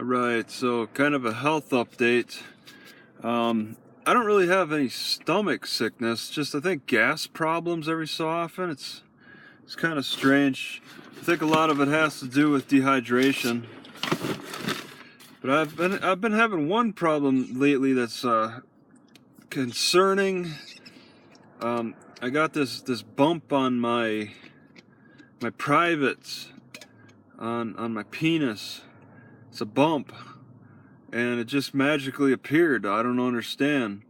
Right, so kind of a health update. I don't really have any stomach sickness, just I think gas problems every so often. It's kind of strange. I think a lot of it has to do with dehydration. But I've been having one problem lately that's concerning. I got this bump on my privates on my penis. It's a bump. And it just magically appeared. I don't understand.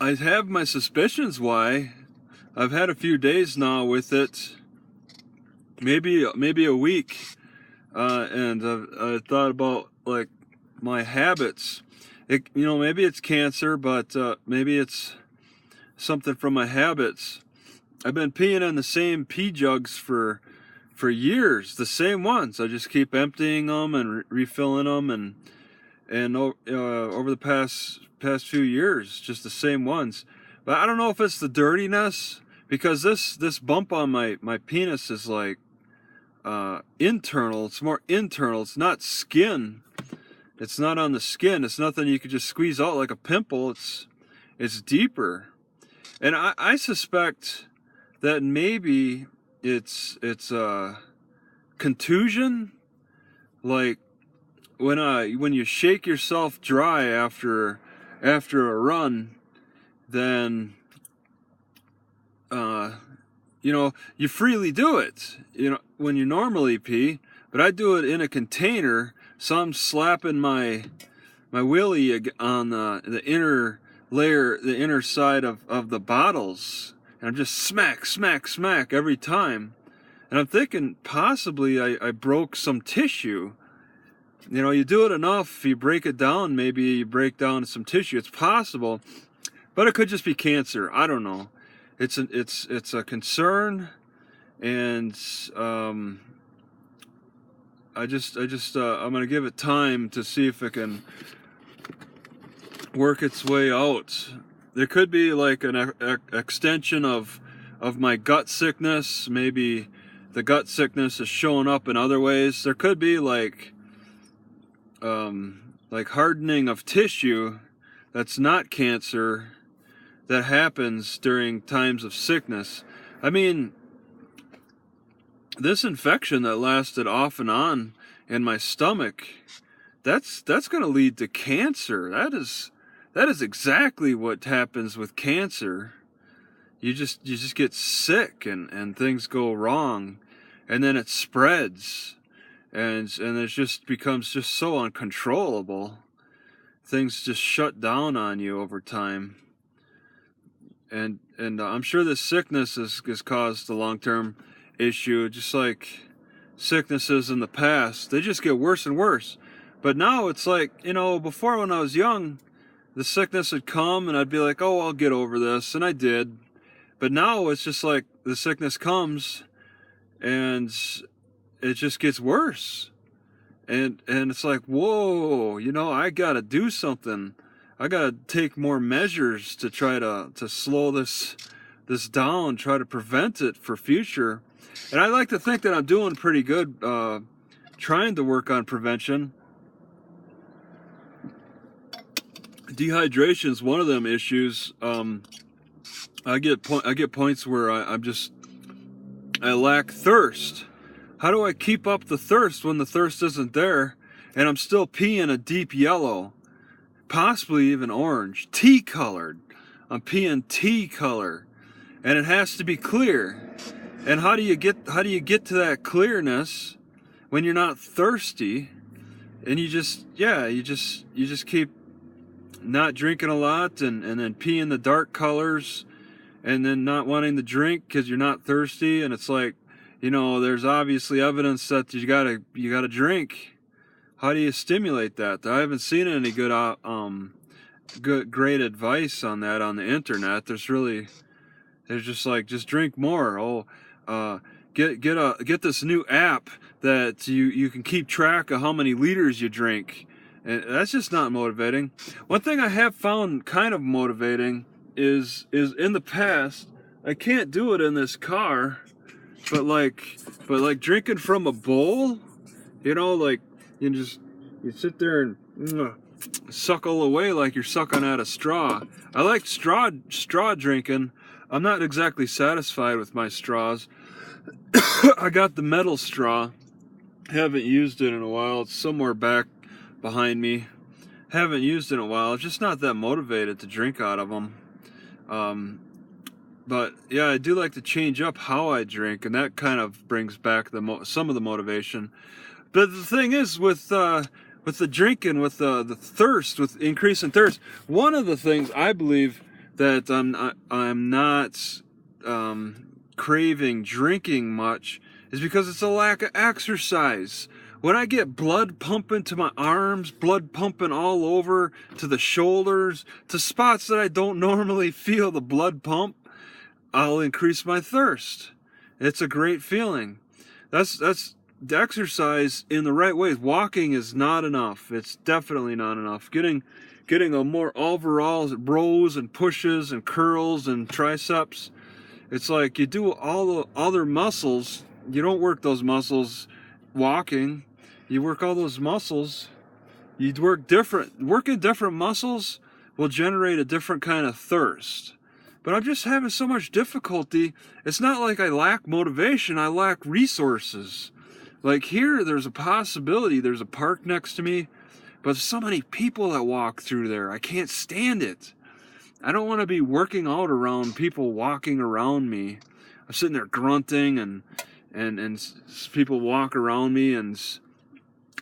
I have my suspicions why. I've had a few days now with it, maybe a week, and I thought about like my habits. Maybe it's cancer, but maybe it's something from my habits. I've been peeing in the same pee jugs for years, the same ones. I just keep emptying them and refilling them, and over the past few years, just the same ones. But I don't know if it's the dirtiness, because this bump on my penis is like internal. It's more internal. It's not skin. It's not on the skin. It's nothing you could just squeeze out like a pimple. It's deeper, and I suspect that maybe it's contusion, like when you shake yourself dry after a run, then you freely do it, when you normally pee, but I do it in a container, so I'm slapping my willy on the inner layer, the inner side of the bottles, and I'm just smack every time. And I'm thinking possibly I broke some tissue. You do it enough, you break it down, maybe you break down some tissue. It's possible, but it could just be cancer. I don't know. It's a concern, and I'm gonna give it time to see if it can work its way out. There could be like an extension of my gut sickness. Maybe the gut sickness is showing up in other ways. There could be like hardening of tissue that's not cancer, that happens during times of sickness. I mean, this infection that lasted off and on in my stomach, that's going to lead to cancer. That is exactly what happens with cancer. You just get sick, and things go wrong, and then it spreads, and it just becomes just so uncontrollable. Things just shut down on you over time. And I'm sure this sickness has caused a long-term issue, just like sicknesses in the past. They just get worse and worse. But now it's like, before, when I was young, the sickness would come and I'd be like, oh, I'll get over this, and I did. But now it's just like the sickness comes and it just gets worse. And it's like, whoa, I gotta do something. I gotta take more measures to try to slow this down, try to prevent it for future. And I like to think that I'm doing pretty good trying to work on prevention. Dehydration is one of them issues. I get points where I lack thirst. How do I keep up the thirst when the thirst isn't there, and I'm still peeing a deep yellow, possibly even orange, tea colored? I'm peeing tea color, and it has to be clear. And how do you get to that clearness when you're not thirsty? And you just keep not drinking a lot, and then peeing the dark colors, and then not wanting to drink because you're not thirsty. And it's like, there's obviously evidence that you gotta drink. How do you stimulate that? I haven't seen any great advice on that on the internet. There's just like, just drink more. Get this new app that you can keep track of how many liters you drink. And that's just not motivating. One thing I have found kind of motivating is in the past, I can't do it in this car, but like drinking from a bowl, You know, like you sit there and suckle away like you're sucking at a straw. I like straw drinking. I'm not exactly satisfied with my straws. I got the metal straw. Haven't used it in a while. It's somewhere back behind me. Haven't used it in a while. Just not that motivated to drink out of them. But yeah, I do like to change up how I drink, and that kind of brings back some of the motivation. But the thing is, with the drinking, with the thirst, with increasing thirst, one of the things I believe that I'm not craving drinking much is because it's a lack of exercise. When I get blood pumping to my arms, blood pumping all over to the shoulders, to spots that I don't normally feel the blood pump, I'll increase my thirst. It's a great feeling. That's the exercise in the right ways. Walking is not enough. It's definitely not enough. Getting a more overall rows and pushes and curls and triceps. It's like you do all the other muscles. You don't work those muscles walking. You work all those muscles. You work different. Working different muscles will generate a different kind of thirst. But I'm just having so much difficulty. It's not like I lack motivation. I lack resources. Like here, there's a possibility. There's a park next to me. But there's so many people that walk through there. I can't stand it. I don't want to be working out around people walking around me. I'm sitting there grunting and people walk around me, and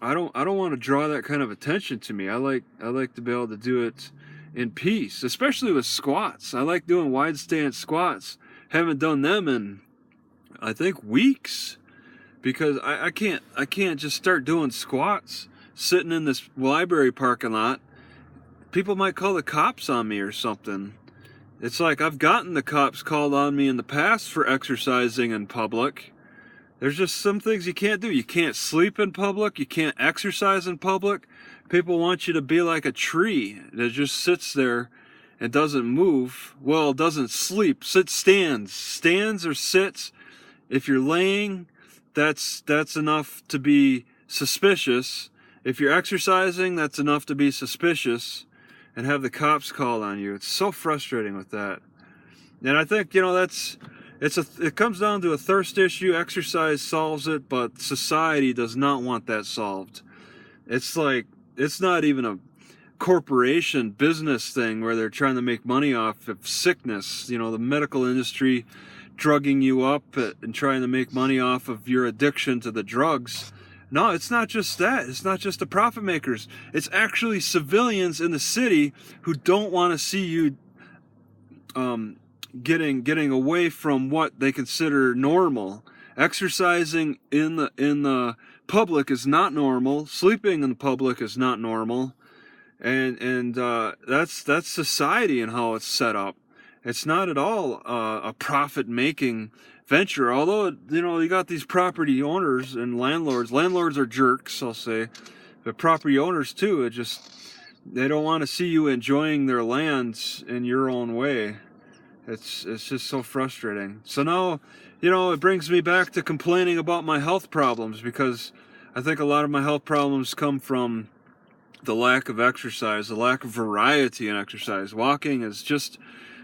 I don't want to draw that kind of attention to me. I like to be able to do it in peace, especially with squats. I like doing wide stance squats. Haven't done them in I think weeks, because I can't just start doing squats sitting in this library parking lot. People might call the cops on me or something. It's like I've gotten the cops called on me in the past for exercising in public. There's just some things you can't do. You can't sleep in public. You can't exercise in public. People want you to be like a tree that just sits there and doesn't move. Well, doesn't sleep. Stands or sits. If you're laying, that's enough to be suspicious. If you're exercising, that's enough to be suspicious and have the cops called on you. It's so frustrating with that. And I think, it comes down to a thirst issue. Exercise solves it, but society does not want that solved. It's like, it's not even a corporation business thing where they're trying to make money off of sickness. The medical industry drugging you up and trying to make money off of your addiction to the drugs. No, it's not just that. It's not just the profit makers. It's actually civilians in the city who don't want to see you getting away from what they consider normal. Exercising in the public is not normal. Sleeping in the public is not normal, and that's society and how it's set up. It's not at all a profit-making venture. Although you got these property owners and landlords. Landlords are jerks, I'll say, but property owners too. They don't want to see you enjoying their lands in your own way. It's just so frustrating. So now, it brings me back to complaining about my health problems, because I think a lot of my health problems come from the lack of exercise, the lack of variety in exercise. Walking is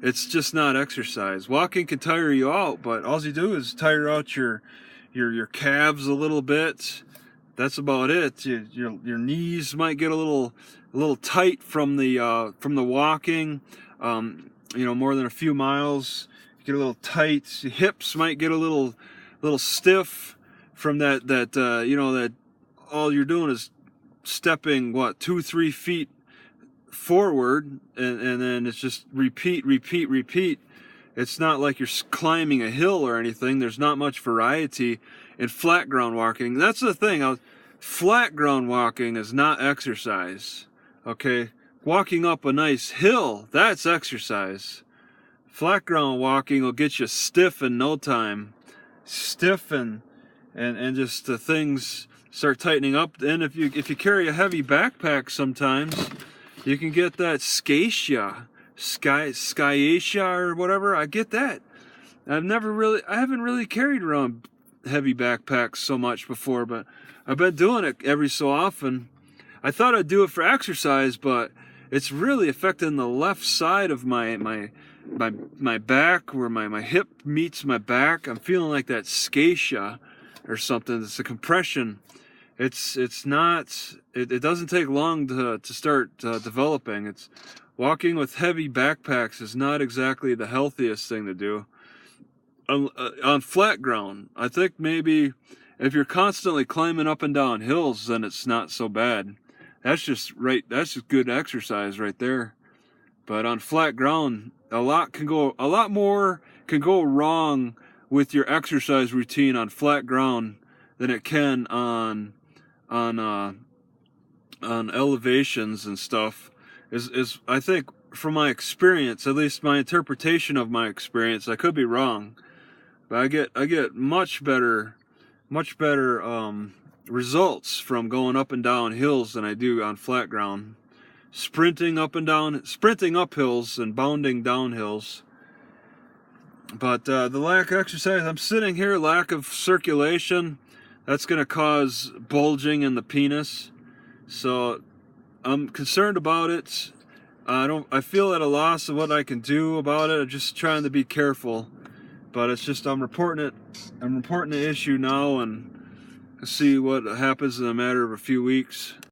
it's just not exercise. Walking can tire you out, but all you do is tire out your calves a little bit. That's about it. Your knees might get a little tight from the walking. More than a few miles, you get a little tight. Your hips might get a little stiff from that all you're doing is stepping 2-3 feet forward, and then it's just repeat. It's not like you're climbing a hill or anything. There's not much variety in flat ground walking. That's the thing. Flat ground walking is not exercise. Okay, walking up a nice hill, that's exercise. Flat ground walking will get you stiff in no time. Stiff and just the things start tightening up. And if you carry a heavy backpack sometimes, you can get that sciatica or whatever. I get that. I haven't really carried around heavy backpacks so much before, but I've been doing it every so often. I thought I'd do it for exercise, but it's really affecting the left side of my back, where my hip meets my back. I'm feeling like that scatia or something. It's a compression. It's not. It doesn't take long to start developing. It's walking with heavy backpacks is not exactly the healthiest thing to do. On flat ground, I think maybe if you're constantly climbing up and down hills, then it's not so bad. That's just good exercise right there. But on flat ground, a lot more can go wrong with your exercise routine on flat ground than it can on elevations and stuff. Is I think, from my experience, at least my interpretation of my experience, I could be wrong, but I get much better results from going up and down hills than I do on flat ground. Sprinting up hills and bounding down hills. But the lack of exercise, I'm sitting here, lack of circulation, that's going to cause bulging in the penis. So I'm concerned about it. I feel at a loss of what I can do about it. I'm just trying to be careful. But it's just I'm reporting the issue now, and see what happens in a matter of a few weeks.